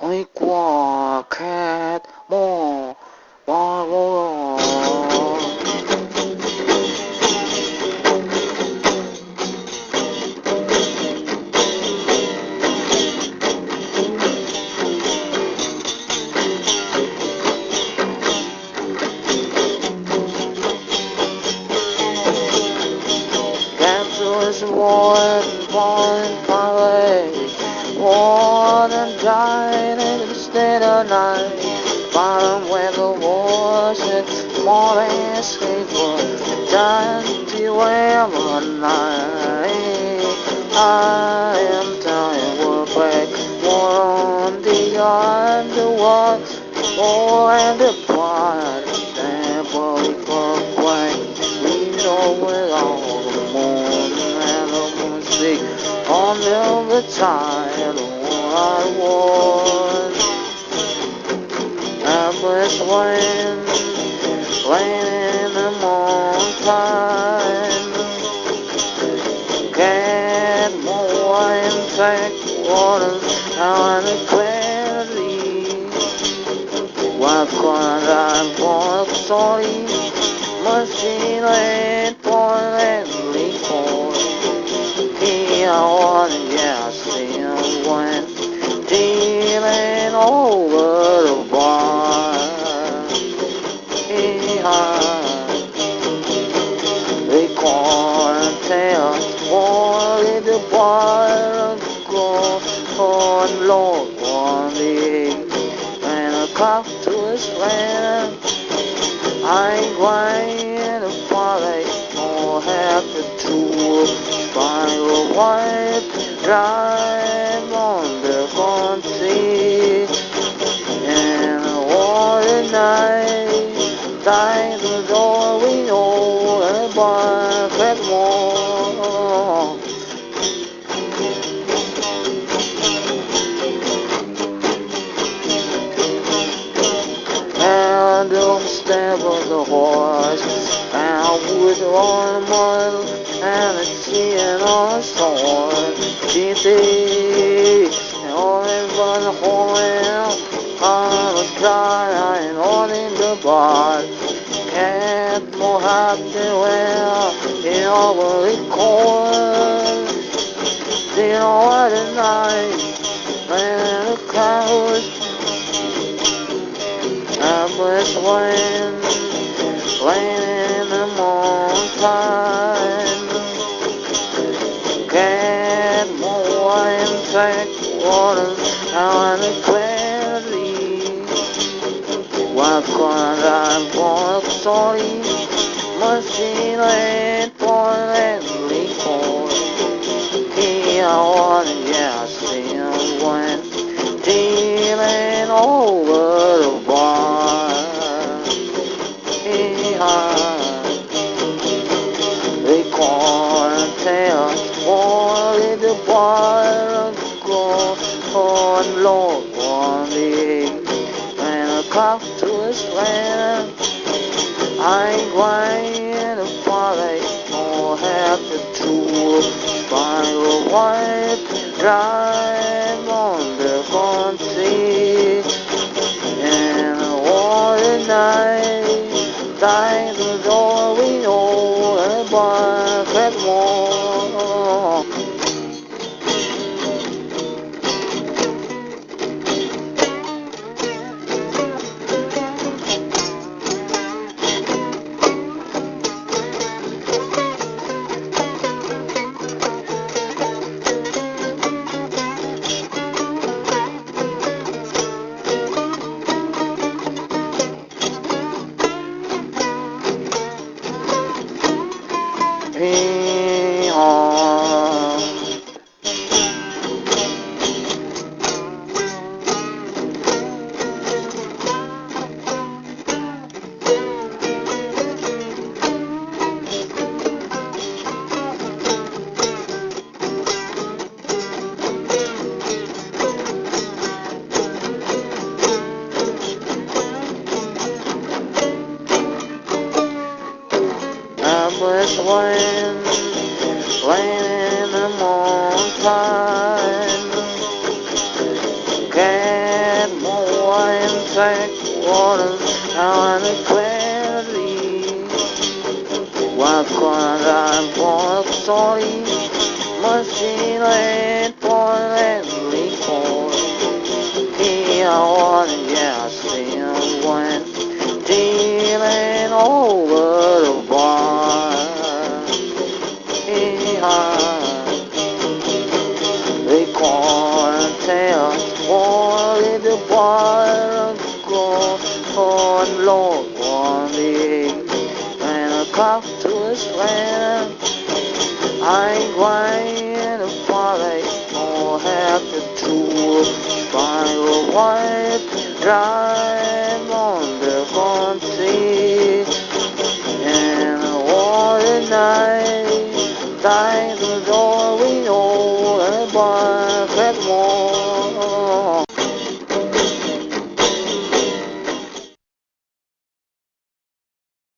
I walk at more, Capsules one parlay, one and dine instead of night. Bottom where the wars and morning escape for giant beware of night. I am telling we're back, more on the underwater, more and the blood, and bully for quack. We know it all, the moon and the moon speak on the tide of what I want. Endless wind, laying in the moonshine. Get more insect waters out of clarity. Why can't I walk sorry? Machine ain't pointedly for he I wanted, yeah, I see him when dealing over the bar. They can't tell only the bar go on Lord one day and a cop to his friend. I ain't going to follow or have to do by a white drive on the country and a water night. By the door we know and by that wall. And don't stab of the horse, and I would on a mile, and a chin on a sword. She did, and only run the horn, on a car, and on in the bar. Can't more happy well, in all the corn. You know what a night, and the clouds. Endless wind, laying in the moonshine. Get more insect waters out of the clarity. Why can't I walk sorry? Machine ain't pointedly for he I wanted, yeah, I see him when dealing over the bar. They can't tell only the bar go on Lord one day and a cop to his friend. I ain't going to follow or have to do by a white drive on the country and a water night. By the door we know and by that wall. backwaters down the gladly. Why can't I want a story? Machine land for that report. He I wanna yeah, I see him when dealing over the bar. They can't tell all in the bar go on Lord one day and a cop to his friend. I ain't going to follow or have to do find a wife drive.